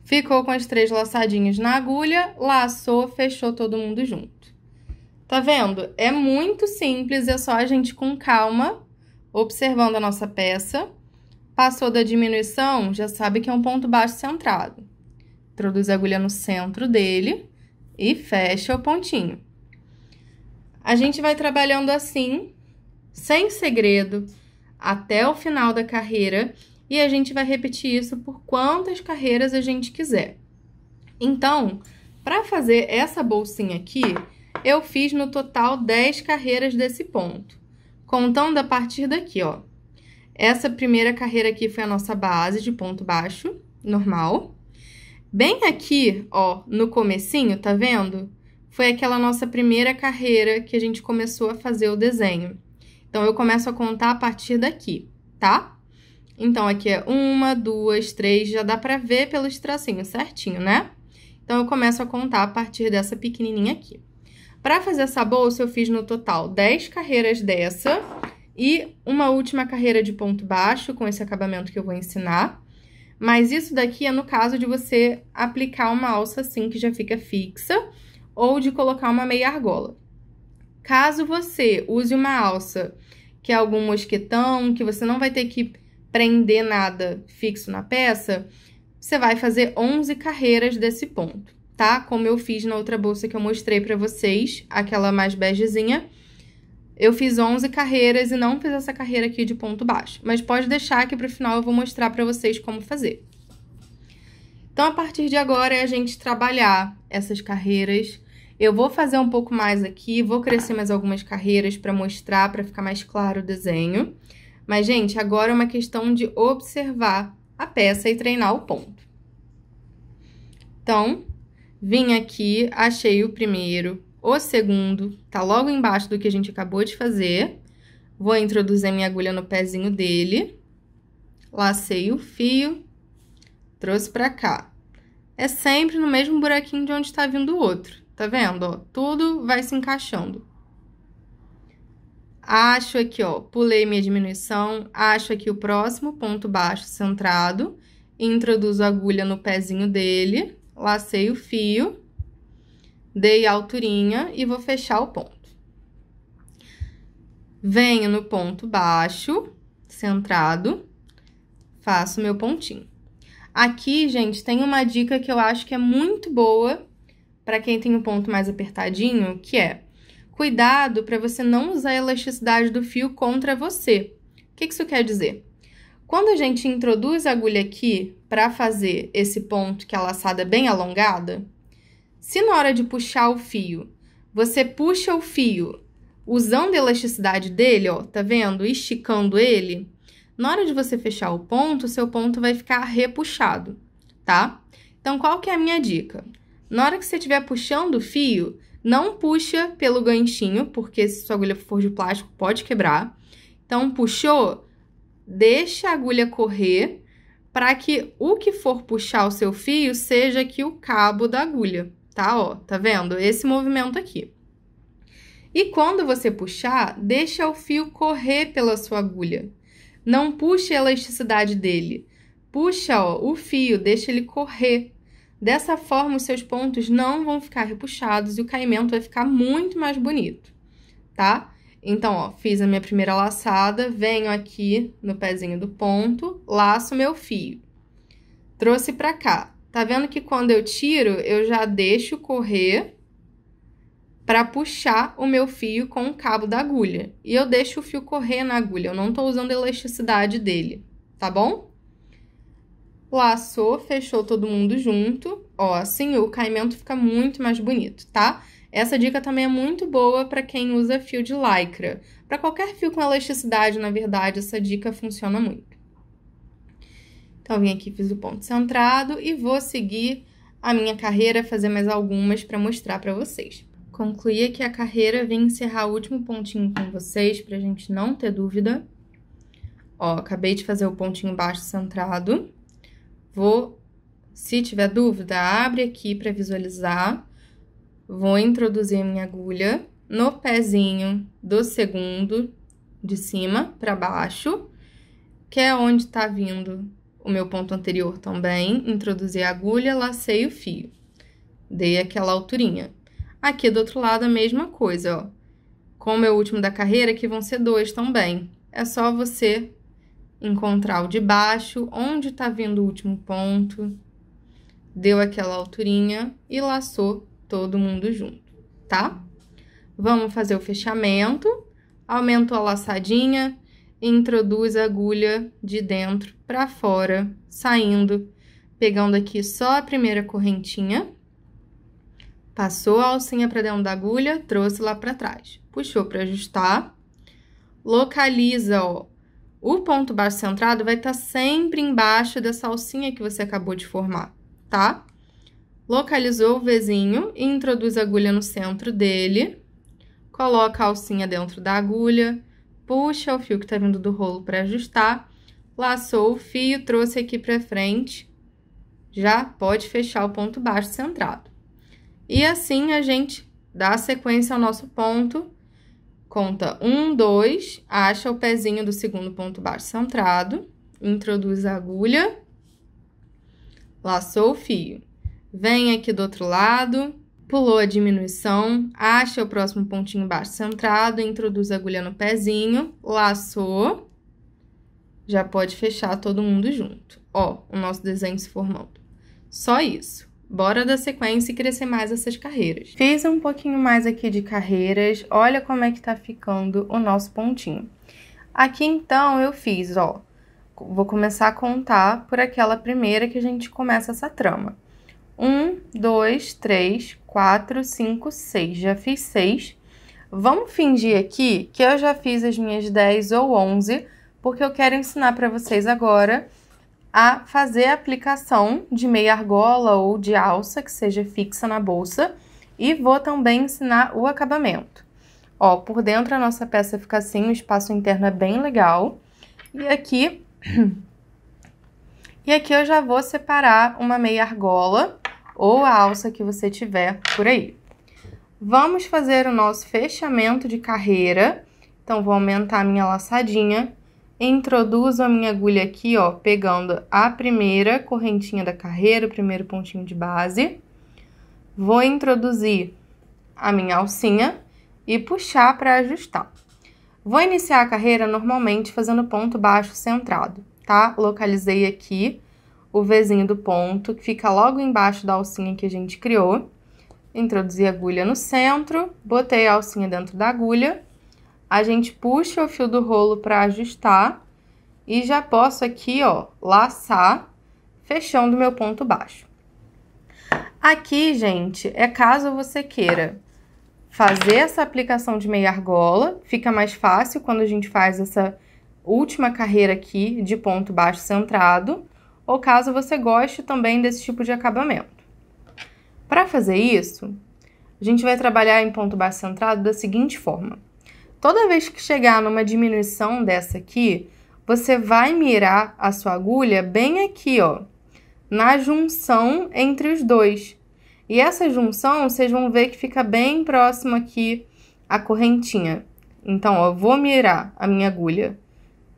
Ficou com as 3 laçadinhas na agulha, laçou, fechou todo mundo junto. Tá vendo? É muito simples, é só a gente com calma, observando a nossa peça. Passou da diminuição, já sabe que é um ponto baixo centrado. Introduz a agulha no centro dele e fecha o pontinho. A gente vai trabalhando assim, sem segredo, até o final da carreira, e a gente vai repetir isso por quantas carreiras a gente quiser. Então, para fazer essa bolsinha aqui, eu fiz no total 10 carreiras desse ponto, contando a partir daqui, ó. Essa primeira carreira aqui foi a nossa base de ponto baixo, normal. Bem aqui, ó, no comecinho, tá vendo? Foi aquela nossa primeira carreira que a gente começou a fazer o desenho. Então, eu começo a contar a partir daqui, tá? Então, aqui é 1, 2, 3, já dá pra ver pelos tracinhos certinho, né? Então, eu começo a contar a partir dessa pequenininha aqui. Para fazer essa bolsa, eu fiz no total 10 carreiras dessa e uma última carreira de ponto baixo com esse acabamento que eu vou ensinar. Mas isso daqui é no caso de você aplicar uma alça assim que já fica fixa ou de colocar uma meia argola. Caso você use uma alça que é algum mosquetão, que você não vai ter que prender nada fixo na peça, você vai fazer 11 carreiras desse ponto, tá? Como eu fiz na outra bolsa que eu mostrei pra vocês, aquela mais begezinha. Eu fiz 11 carreiras e não fiz essa carreira aqui de ponto baixo. Mas pode deixar que pro final eu vou mostrar pra vocês como fazer. Então, a partir de agora é a gente trabalhar essas carreiras. Eu vou fazer um pouco mais aqui, vou crescer mais algumas carreiras pra mostrar, pra ficar mais claro o desenho. Mas, gente, agora é uma questão de observar a peça e treinar o ponto. Então, vim aqui, achei o primeiro, o segundo, tá logo embaixo do que a gente acabou de fazer. Vou introduzir a minha agulha no pezinho dele. Lacei o fio, trouxe pra cá. É sempre no mesmo buraquinho de onde tá vindo o outro, tá vendo, ó? Tudo vai se encaixando. Acho aqui, ó, pulei minha diminuição, acho aqui o próximo ponto baixo centrado, introduzo a agulha no pezinho dele, lacei o fio, dei a alturinha e vou fechar o ponto. Venho no ponto baixo, centrado, faço meu pontinho. Aqui, gente, tem uma dica que eu acho que é muito boa para quem tem um ponto mais apertadinho, que é: cuidado para você não usar a elasticidade do fio contra você. O que isso quer dizer? Quando a gente introduz a agulha aqui para fazer esse ponto que é a laçada bem alongada, se na hora de puxar o fio, você puxa o fio usando a elasticidade dele, ó, tá vendo? Esticando ele, na hora de você fechar o ponto, seu ponto vai ficar repuxado, tá? Então, qual que é a minha dica? Na hora que você estiver puxando o fio, não puxa pelo ganchinho, porque se sua agulha for de plástico, pode quebrar. Então, puxou, deixa a agulha correr para que o que for puxar o seu fio seja aqui o cabo da agulha, tá? Ó, tá vendo? Esse movimento aqui. E quando você puxar, deixa o fio correr pela sua agulha. Não puxe a elasticidade dele. Puxa, ó, o fio, deixa ele correr. Dessa forma, os seus pontos não vão ficar repuxados e o caimento vai ficar muito mais bonito, tá? Então, ó, fiz a minha primeira laçada, venho aqui no pezinho do ponto, laço meu fio. Trouxe pra cá. Tá vendo que quando eu tiro, eu já deixo correr para puxar o meu fio com o cabo da agulha. E eu deixo o fio correr na agulha, eu não tô usando a elasticidade dele, tá bom? Laçou, fechou todo mundo junto, ó, assim o caimento fica muito mais bonito, tá? Essa dica também é muito boa para quem usa fio de lycra. Para qualquer fio com elasticidade, na verdade, essa dica funciona muito. Então, vim aqui, fiz o ponto centrado e vou seguir a minha carreira, fazer mais algumas para mostrar para vocês. Concluí aqui a carreira, vim encerrar o último pontinho com vocês, pra gente não ter dúvida. Ó, acabei de fazer o pontinho baixo centrado. Se tiver dúvida, abre aqui para visualizar. Vou introduzir a minha agulha no pezinho do segundo, de cima para baixo, que é onde tá vindo o meu ponto anterior também. Introduzi a agulha, lacei o fio. Dei aquela alturinha. Aqui do outro lado a mesma coisa, ó. Como é o último da carreira, aqui vão ser 2 também. É só você encontrar o de baixo, onde tá vindo o último ponto, deu aquela alturinha e laçou todo mundo junto, tá? Vamos fazer o fechamento, aumento a laçadinha, introduz a agulha de dentro pra fora, saindo, pegando aqui só a primeira correntinha, passou a alcinha pra dentro da agulha, trouxe lá pra trás, puxou pra ajustar, localiza, ó, o ponto baixo centrado vai estar sempre embaixo dessa alcinha que você acabou de formar, tá? Localizou o Vzinho e introduz a agulha no centro dele, coloca a alcinha dentro da agulha, puxa o fio que tá vindo do rolo para ajustar, laçou o fio, trouxe aqui pra frente, já pode fechar o ponto baixo centrado. E assim a gente dá sequência ao nosso ponto, conta 1, 2, acha o pezinho do segundo ponto baixo centrado, introduz a agulha, laçou o fio. Vem aqui do outro lado, pulou a diminuição, acha o próximo pontinho baixo centrado, introduz a agulha no pezinho, laçou, já pode fechar todo mundo junto. Ó, o nosso desenho se formando. Só isso. Bora dar sequência e crescer mais essas carreiras. Fiz um pouquinho mais aqui de carreiras, olha como é que tá ficando o nosso pontinho. Aqui, então, eu fiz, ó, vou começar a contar por aquela primeira que a gente começa essa trama. 1, 2, 3, 4, 5, 6. Já fiz 6. Vamos fingir aqui que eu já fiz as minhas 10 ou 11, porque eu quero ensinar para vocês agora a fazer a aplicação de meia argola ou de alça, que seja fixa na bolsa, e vou também ensinar o acabamento. Ó, por dentro a nossa peça fica assim, o espaço interno é bem legal. E aqui eu já vou separar uma meia argola ou a alça que você tiver por aí. Vamos fazer o nosso fechamento de carreira. Então, vou aumentar a minha laçadinha. Introduzo a minha agulha aqui, ó, pegando a primeira correntinha da carreira, o primeiro pontinho de base. Vou introduzir a minha alcinha e puxar para ajustar. Vou iniciar a carreira normalmente fazendo ponto baixo centrado, tá? Localizei aqui o Vzinho do ponto, que fica logo embaixo da alcinha que a gente criou. Introduzi a agulha no centro, botei a alcinha dentro da agulha. A gente puxa o fio do rolo para ajustar e já posso aqui, ó, laçar, fechando o meu ponto baixo. Aqui, gente, é caso você queira fazer essa aplicação de meia argola, fica mais fácil quando a gente faz essa última carreira aqui de ponto baixo centrado, ou caso você goste também desse tipo de acabamento. Para fazer isso, a gente vai trabalhar em ponto baixo centrado da seguinte forma. Toda vez que chegar numa diminuição dessa aqui, você vai mirar a sua agulha bem aqui, ó, na junção entre os dois. E essa junção, vocês vão ver que fica bem próximo aqui a correntinha. Então, ó, eu vou mirar a minha agulha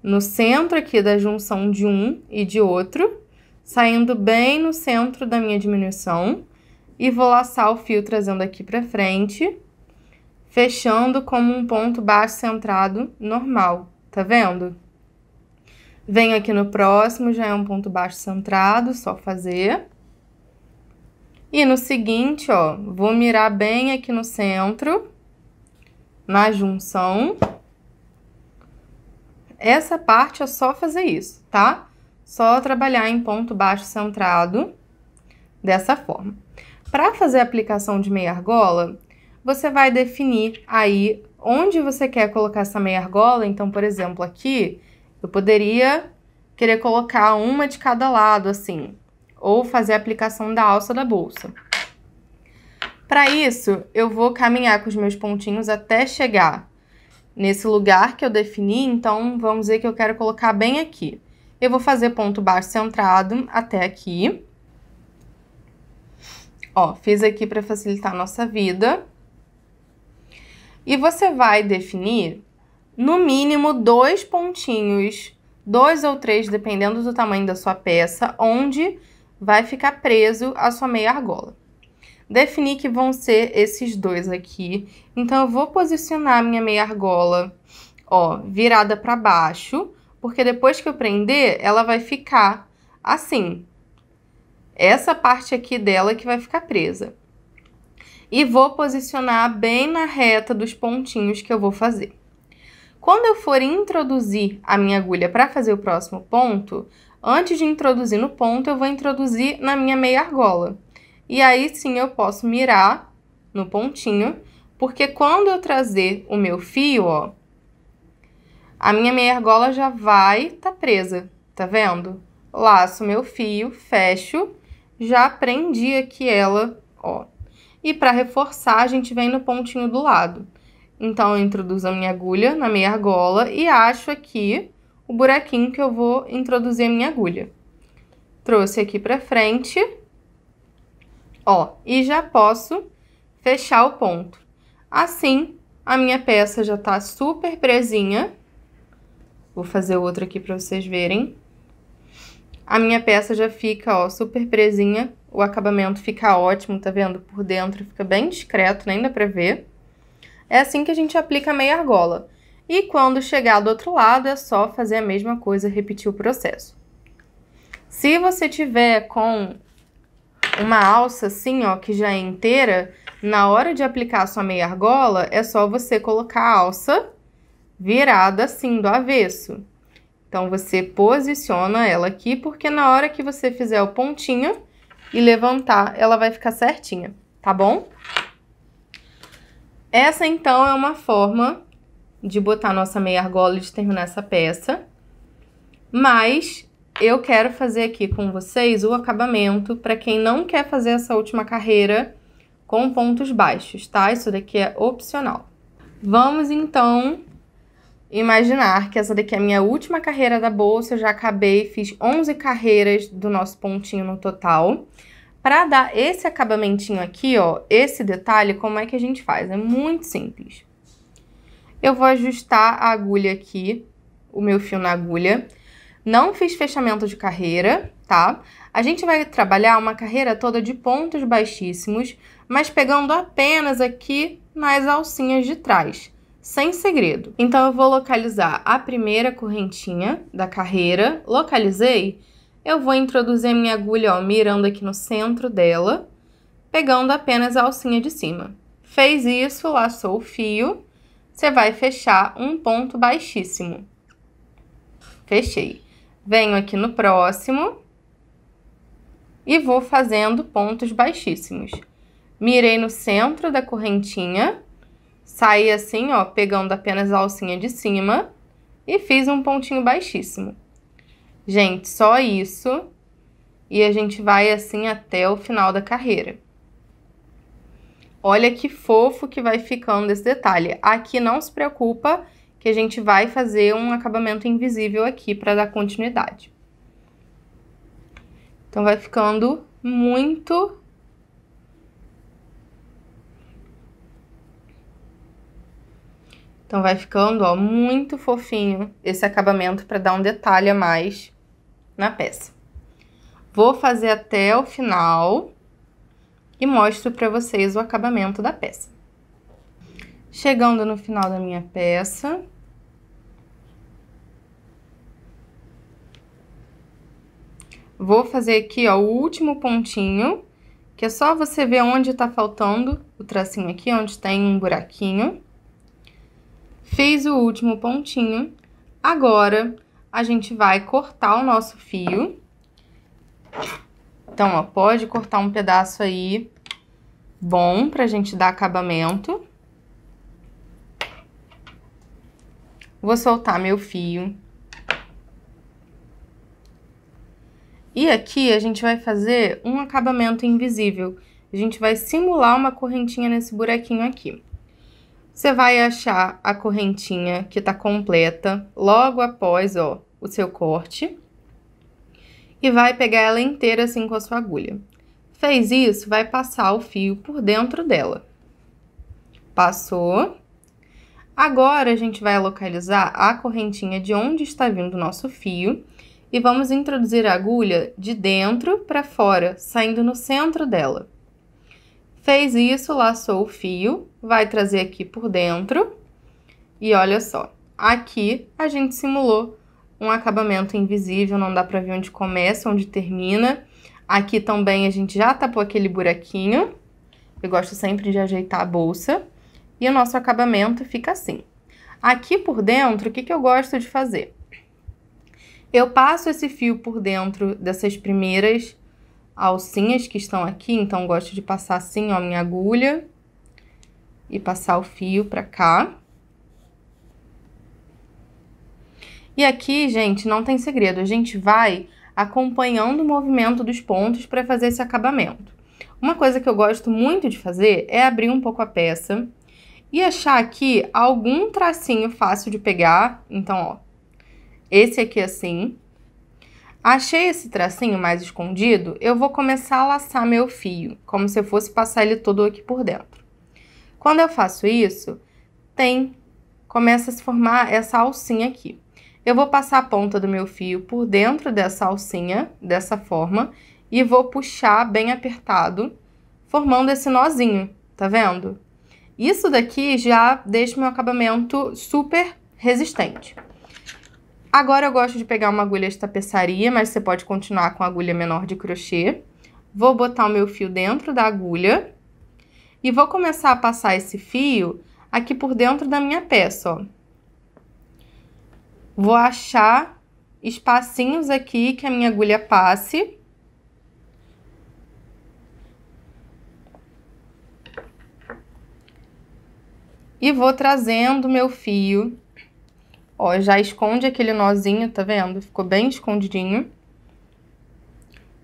no centro aqui da junção de um e de outro, saindo bem no centro da minha diminuição, e vou laçar o fio trazendo aqui pra frente, fechando como um ponto baixo centrado normal, tá vendo? Venho aqui no próximo, já é um ponto baixo centrado, só fazer. E no seguinte, ó, vou mirar bem aqui no centro, na junção. Essa parte é só fazer isso, tá? Só trabalhar em ponto baixo centrado, dessa forma. Para fazer a aplicação de meia argola, você vai definir aí onde você quer colocar essa meia argola. Então, por exemplo, aqui, eu poderia querer colocar uma de cada lado, assim, ou fazer a aplicação da alça da bolsa. Para isso, eu vou caminhar com os meus pontinhos até chegar nesse lugar que eu defini. Então, vamos dizer que eu quero colocar bem aqui. Eu vou fazer ponto baixo centrado até aqui. Ó, fiz aqui para facilitar a nossa vida. E você vai definir, no mínimo, 2 pontinhos, 2 ou 3, dependendo do tamanho da sua peça, onde vai ficar preso a sua meia argola. Definir que vão ser esses 2 aqui. Então, eu vou posicionar a minha meia argola, ó, virada para baixo, porque depois que eu prender, ela vai ficar assim. Essa parte aqui dela que vai ficar presa. E vou posicionar bem na reta dos pontinhos que eu vou fazer. Quando eu for introduzir a minha agulha para fazer o próximo ponto, antes de introduzir no ponto, eu vou introduzir na minha meia argola. E aí sim eu posso mirar no pontinho, porque quando eu trazer o meu fio, ó, a minha meia argola já vai estar presa, tá vendo? Laço meu fio, fecho, já prendi aqui ela, ó. E para reforçar, a gente vem no pontinho do lado. Então, eu introduzo a minha agulha na meia argola e acho aqui o buraquinho que eu vou introduzir a minha agulha. Trouxe aqui pra frente, ó, e já posso fechar o ponto. Assim, a minha peça já tá super presinha. Vou fazer outra aqui pra vocês verem. A minha peça já fica, ó, super presinha. O acabamento fica ótimo, tá vendo? Por dentro fica bem discreto, nem dá pra ver. É assim que a gente aplica a meia argola. E quando chegar do outro lado, é só fazer a mesma coisa, repetir o processo. Se você tiver com uma alça assim, ó, que já é inteira, na hora de aplicar a sua meia argola, é só você colocar a alça virada assim, do avesso. Então, você posiciona ela aqui, porque na hora que você fizer o pontinho e levantar, ela vai ficar certinha, tá bom? Essa, então, é uma forma de botar nossa meia argola e de terminar essa peça. Mas eu quero fazer aqui com vocês o acabamento para quem não quer fazer essa última carreira com pontos baixos, tá? Isso daqui é opcional. Vamos, então, imaginar que essa daqui é a minha última carreira da bolsa. Eu já acabei, fiz 11 carreiras do nosso pontinho no total. Para dar esse acabamentinho aqui, ó, esse detalhe, como é que a gente faz? É muito simples. Eu vou ajustar a agulha aqui, o meu fio na agulha. Não fiz fechamento de carreira, tá? A gente vai trabalhar uma carreira toda de pontos baixíssimos, mas pegando apenas aqui nas alcinhas de trás, sem segredo. Então, eu vou localizar a primeira correntinha da carreira. Localizei? Eu vou introduzir a minha agulha, ó, mirando aqui no centro dela, pegando apenas a alcinha de cima. Fez isso, laçou o fio, você vai fechar um ponto baixíssimo. Fechei. Venho aqui no próximo e vou fazendo pontos baixíssimos. Mirei no centro da correntinha, saí assim, ó, pegando apenas a alcinha de cima e fiz um pontinho baixíssimo. Gente, só isso, e a gente vai assim até o final da carreira. Olha que fofo que vai ficando esse detalhe. Aqui não se preocupa que a gente vai fazer um acabamento invisível aqui para dar continuidade. Então, vai ficando muito... Então, vai ficando, ó, muito fofinho esse acabamento para dar um detalhe a mais na peça. Vou fazer até o final e mostro para vocês o acabamento da peça. Chegando no final da minha peça, vou fazer aqui, ó, o último pontinho, que é só você ver onde tá faltando o tracinho aqui, onde tem um buraquinho. Fiz o último pontinho. Agora, a gente vai cortar o nosso fio. Então, ó, pode cortar um pedaço aí bom pra gente dar acabamento. Vou soltar meu fio. E aqui a gente vai fazer um acabamento invisível. A gente vai simular uma correntinha nesse buraquinho aqui. Você vai achar a correntinha que tá completa logo após, ó, o seu corte. E vai pegar ela inteira assim com a sua agulha. Fez isso, vai passar o fio por dentro dela. Passou. Agora, a gente vai localizar a correntinha de onde está vindo o nosso fio. E vamos introduzir a agulha de dentro para fora, saindo no centro dela. Fez isso, laçou o fio, vai trazer aqui por dentro. E olha só, aqui a gente simulou um acabamento invisível, não dá pra ver onde começa, onde termina. Aqui também a gente já tapou aquele buraquinho. Eu gosto sempre de ajeitar a bolsa. E o nosso acabamento fica assim. Aqui por dentro, o que eu gosto de fazer? Eu passo esse fio por dentro dessas primeiras alcinhas que estão aqui, então gosto de passar assim, ó, minha agulha e passar o fio pra cá. E aqui, gente, não tem segredo, a gente vai acompanhando o movimento dos pontos para fazer esse acabamento. Uma coisa que eu gosto muito de fazer é abrir um pouco a peça e achar aqui algum tracinho fácil de pegar. Então, ó, esse aqui assim. Achei esse tracinho mais escondido, eu vou começar a laçar meu fio, como se eu fosse passar ele todo aqui por dentro. Quando eu faço isso, começa a se formar essa alcinha aqui. Eu vou passar a ponta do meu fio por dentro dessa alcinha, dessa forma, e vou puxar bem apertado, formando esse nozinho, tá vendo? Isso daqui já deixa meu acabamento super resistente. Agora eu gosto de pegar uma agulha de tapeçaria, mas você pode continuar com a agulha menor de crochê. Vou botar o meu fio dentro da agulha e vou começar a passar esse fio aqui por dentro da minha peça, ó. Vou achar espacinhos aqui que a minha agulha passe. E vou trazendo meu fio. Ó, já esconde aquele nozinho, tá vendo? Ficou bem escondidinho.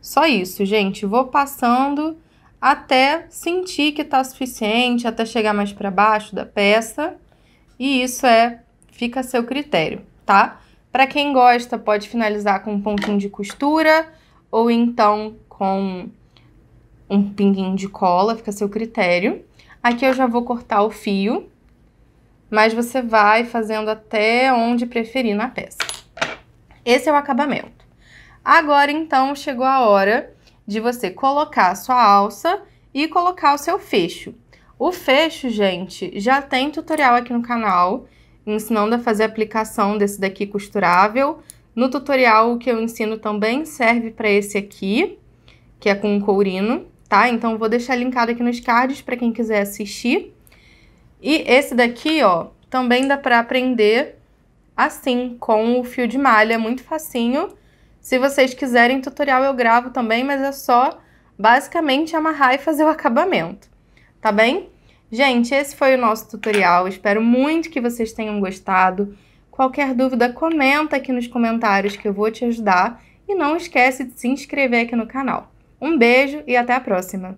Só isso, gente. Vou passando até sentir que tá suficiente, até chegar mais pra baixo da peça. E isso fica a seu critério, tá? Pra quem gosta, pode finalizar com um pontinho de costura ou então com um pinguinho de cola, fica a seu critério. Aqui eu já vou cortar o fio, mas você vai fazendo até onde preferir na peça. Esse é o acabamento. Agora, então, chegou a hora de você colocar a sua alça e colocar o seu fecho. O fecho, gente, já tem tutorial aqui no canal, ensinando a fazer a aplicação desse daqui costurável. No tutorial, o que eu ensino também serve para esse aqui, que é com um courino, tá? Então, eu vou deixar linkado aqui nos cards para quem quiser assistir. E esse daqui, ó, também dá pra aprender assim, com o fio de malha, muito facinho. Se vocês quiserem tutorial eu gravo também, mas é só basicamente amarrar e fazer o acabamento, tá bem? Gente, esse foi o nosso tutorial, espero muito que vocês tenham gostado. Qualquer dúvida, comenta aqui nos comentários que eu vou te ajudar. E não esquece de se inscrever aqui no canal. Um beijo e até a próxima!